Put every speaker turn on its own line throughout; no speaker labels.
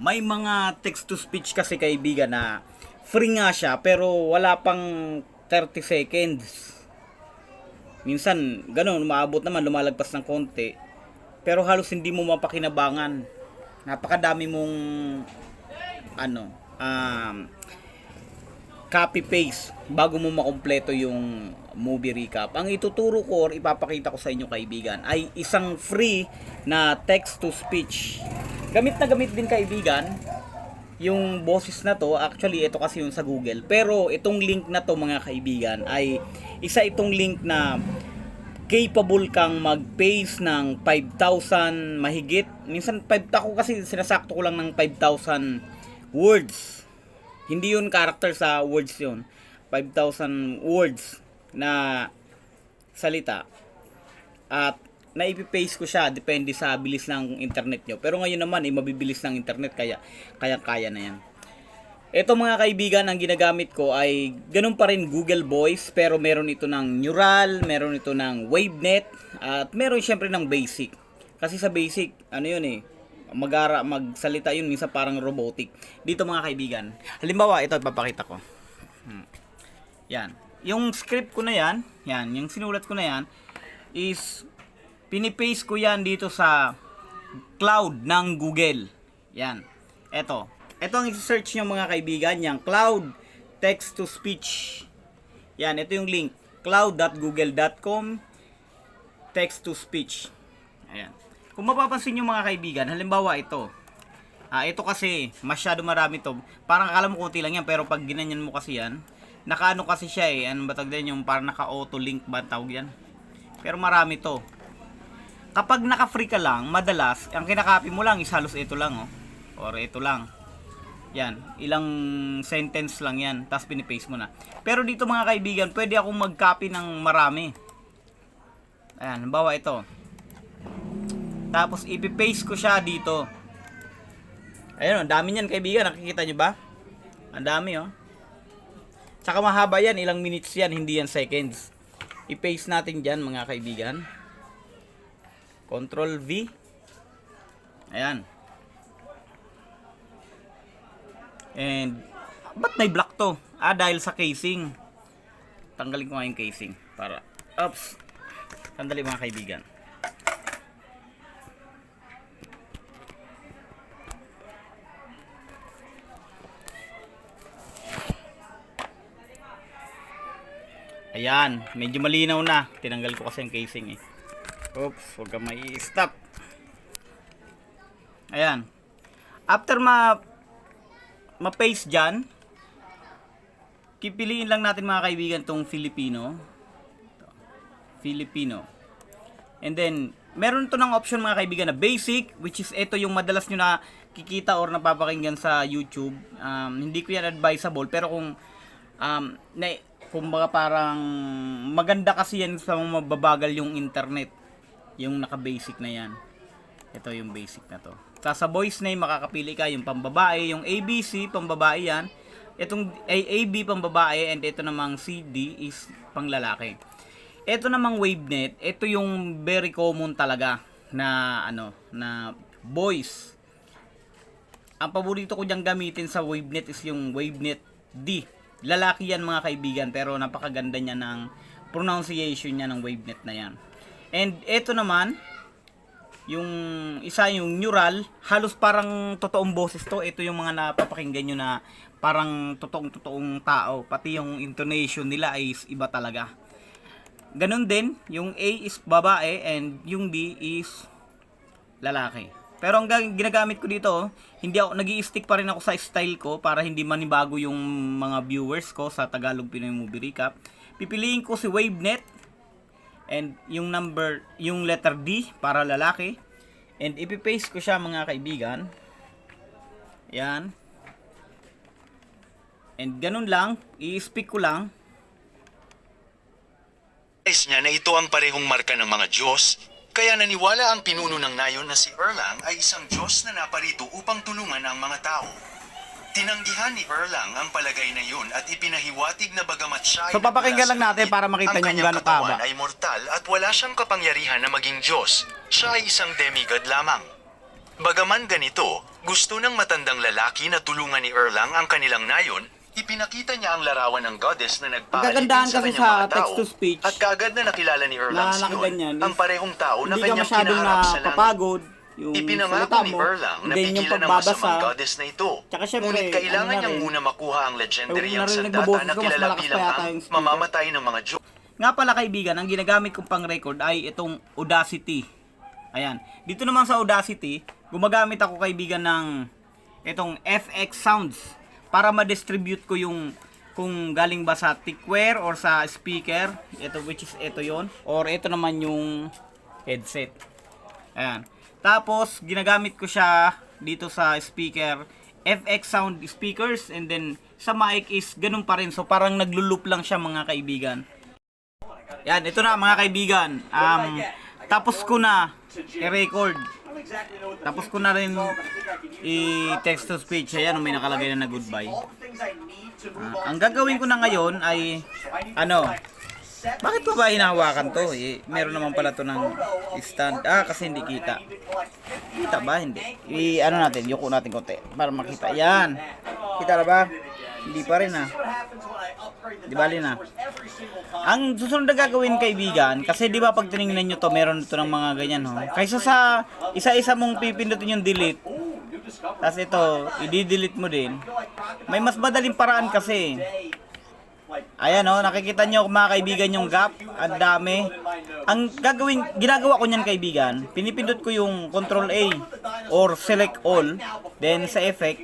May mga text to speech kasi kaibigan na free nga siya pero wala pang 30 seconds. Minsan ganun, umaabot naman, lumalagpas ng konti. Pero halos hindi mo mapakinabangan. Napakadami mong ano, copy paste bago mo makumpleto yung movie recap. Ang ituturo ko or ipapakita ko sa inyo kaibigan ay isang free na text to speech. Gamit na gamit din kaibigan yung boses na to. Actually ito kasi yung sa Google, pero itong link na to mga kaibigan ay isa itong link na capable kang mag-paste ng 5,000 mahigit. Minsan 5 ako kasi sinasakto ko lang ng 5,000 words. Hindi yun character sa words yun. 5,000 words na salita. At naipipaste ko siya depende sa bilis ng internet nyo. Pero ngayon naman mabibilis ng internet kaya kaya na yan. Ito mga kaibigan, ang ginagamit ko ay ganun pa rin Google Voice, pero meron ito ng Neural, meron ito ng WaveNet, at meron syempre ng Basic. Kasi sa Basic, ano yun magsalita yun, minsan parang robotic. Dito mga kaibigan, halimbawa ito ipapakita ko. Yan. Yung script ko na yan, yung sinulat ko na yan, is pinipaste ko yan dito sa cloud ng Google. Yan. Ito ang i-search nyo mga kaibigan, yung cloud text to speech. Yan, ito yung link. cloud.google.com text to speech. Ayan. Kung mapapansin nyo mga kaibigan, halimbawa ito. Ito kasi, masyado marami to. Parang akala mo konti lang yan, pero pag ginanyan mo kasi yan, nakaano kasi siya Ano ba tawag din yung parang naka-auto link ba tawag yan? Pero marami to. Kapag naka-free ka lang, madalas, ang kinakopy mo lang is halos ito lang or ito lang. Yan, ilang sentence lang yan, tapos pinipaste mo na. Pero dito mga kaibigan, pwede akong mag-copy ng marami. Ayan, halimbawa ito. Tapos ipipaste ko siya dito. Ayun, ang dami niyan kaibigan, nakikita nyo ba? Ang dami Tsaka mahaba yan, ilang minutes yan, hindi yan seconds. I-paste natin dyan mga kaibigan. Control V. Ayan. And ba't may block to? Dahil sa casing. Tanggalin ko nga yung casing para sandali mga kaibigan. Ayan, medyo malinaw na. Tinanggal ko kasi yung casing Oops, huwag ka mai-stop. Ayan. After ma-paste dyan, pipiliin lang natin mga kaibigan tong Filipino. And then, meron to ng option mga kaibigan na basic, which is ito yung madalas nyo na kikita or napapakinggan sa YouTube. Hindi ko yan advisable, pero kung kumbaga parang maganda kasi yan sa mga mababagal yung internet, yung naka-basic na yan. Ito yung basic na to. Sa voice name, makakapili ka yung pambabae, yung ABC, pambabae yan. Itong AB, pambabae, and ito namang CD is panglalaki. Ito namang WaveNet, ito yung very common talaga na na voice. Ang paborito ko diyang gamitin sa WaveNet is yung WaveNet D. Lalaki yan mga kaibigan, pero napakaganda niya ng pronunciation niya ng WaveNet na yan. And ito naman, yung isa yung Neural, halos parang totoong boses to. Ito yung mga napapakinggan nyo na parang totoong tao. Pati yung intonation nila ay iba talaga. Ganun din, yung A is babae and yung B is lalaki. Pero ang ginagamit ko dito, hindi ako nag-i-stick pa rin ako sa style ko para hindi manibago yung mga viewers ko sa Tagalog Pinoy Movie Recap. Pipiliin ko si WaveNet and yung letter D para lalaki, and ipipaste ko siya mga kaibigan. Yan. And ganun lang, i-speak ko lang.
Niya na ito ang parehong marka ng mga Diyos, kaya naniwala ang pinuno ng nayon na si Erlang ay isang Diyos na naparito upang tulungan ang mga tao. Tinanggihan ni Erlang ang palagay na yun at ipinahiwatig na bagamat siya ay
So papakinggan lang natin para makita nyo kung gano'ng kahaba.
ay mortal at wala siyang kapangyarihan na maging Diyos. Siya ay isang demigod lamang. Bagaman ganito, gusto ng matandang lalaki na tulungan ni Erlang ang kanilang nayon, ipinakita niya ang larawan ng goddess na nagpahalikin
Kagandahan
sa
kasi
kanyang
sa
mga tao.
text-to-speech,
At kaagad na nakilala ni Erlang
na
si
nakaganyan
Yon, ang
is
parehong tao na
hindi ka
kanyang
masyadong
kinaharap sa langit.
napapagod yung
Ipinangako
salita
ni
mo,
Erlang na
then yung
pigilan ang
pagbabasa.
masamang goddess na ito.
Tsaka syempre,
Ngunit kailangan
ano na
niyang
rin,
muna makuha ang legendary
kung
ang
narinig
sandata
boses
na
ko, mas
kilala
malakas
bilang
pa yata
ang
yung speaker.
mamamatay ng mga Diyos.
Nga pala kaibigan, ang ginagamit kong pang record ay itong Audacity. Ayan. Dito naman sa Audacity, gumagamit ako kaibigan ng itong FX Sounds para ma-distribute ko yung kung galing ba sa thickware or sa speaker, ito which is ito yon, or ito naman yung headset. Ayan. Tapos ginagamit ko siya dito sa speaker, FX Sound speakers, and then sa mic is ganun pa rin. So parang naglo-loop lang siya mga kaibigan. Yan, ito na mga kaibigan. Tapos ko na i-record. Tapos ko na rin i-text to speech. Ayan, may nakalagay na goodbye. Ang gagawin ko na ngayon ay bakit pa ba hinahawakan to? Meron naman pala to ng stand. Kasi hindi kita. Kita ba? Hindi. Natin, yuko natin konti para makita. Yan. Kita na ba? Hindi pa rin Di bali na. Ang susunod na gagawin kaibigan, kasi di ba pag tinignan nyo to, meron ito ng mga ganyan Kaysa sa isa-isa mong pipindutin yung delete, tapos ito, i-delete mo din. May mas madaling paraan kasi. Ayan nakikita nyo mga kaibigan yung gap, ang dami. Ang ginagawa ko niyan kaibigan, pinipindot ko yung Control A or Select All, then sa effect,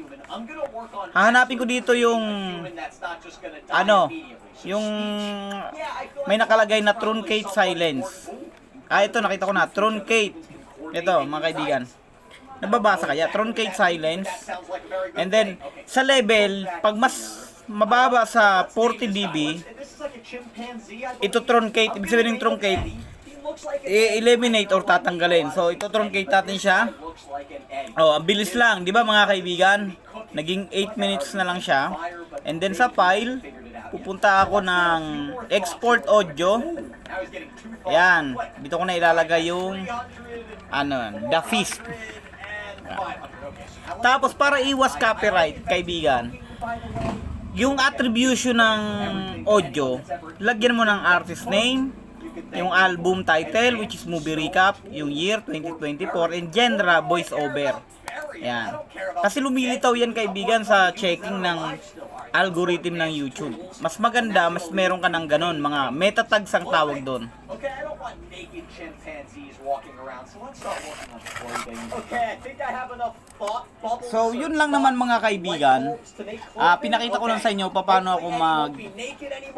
hahanapin ko dito yung yung may nakalagay na truncate silence. Ito nakita ko na, truncate. Ito mga kaibigan. Nababasa kaya, truncate silence. And then sa level, pag mas mababa sa 40 dB, ito truncate, ibig sabihin ng truncate, i-eliminate or tatanggalin. So ito truncate natin siya. Ang bilis lang, di ba mga kaibigan? Naging 8 minutes na lang siya. And then sa file, pupunta ako ng export audio. Ayan, dito ko na ilalagay yung the feast. Tapos para iwas copyright, kaibigan, yung attribution ng audio, lagyan mo ng artist name, yung album title which is movie recap, yung year 2024, and genre voice over. Yan. Kasi lumilitaw yan kaibigan sa checking ng algorithm ng YouTube. Mas maganda, mas meron ka ng ganun, mga meta tags ang tawag doon.
Okay, I don't want naked chimpanzees walking around, so let's start working on clothing. Okay, I think I have enough thought bubbles.
So, yun lang naman mga kaibigan. Pinakita ko lang sa inyo paano ako mag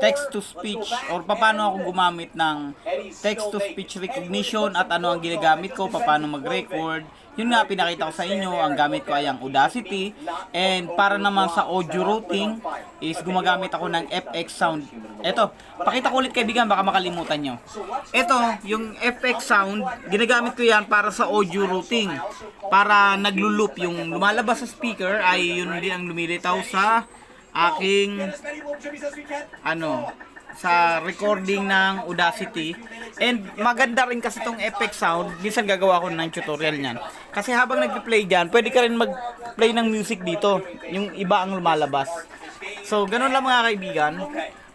text to speech or paano ako gumamit ng text to speech recognition at ano ang ginagamit ko, paano mag-record. Yun nga, pinakita ko sa inyo, ang gamit ko ay ang Audacity. And para naman sa audio routing is gumagamit ako ng FX Sound. Ito, pakita ko ulit kaibigan, baka makalimutan nyo. Ito, yung FX Sound, ginagamit ko yan para sa audio routing. Para naglo-loop, yung lumalabas sa speaker ay yun din ang lumilitaw sa aking sa recording ng Audacity. And maganda rin kasi itong FX Sound. Minsan gagawa ko ng tutorial niyan. Kasi habang nag-play dyan, pwede ka rin mag-play ng music dito. Yung iba ang lumalabas. So, ganun lang mga kaibigan.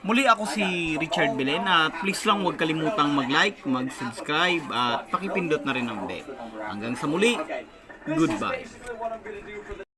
Muli ako si Richard Belen at please lang huwag kalimutang mag-like, mag-subscribe at pakipindot na rin ang bell. Hanggang sa muli, goodbye.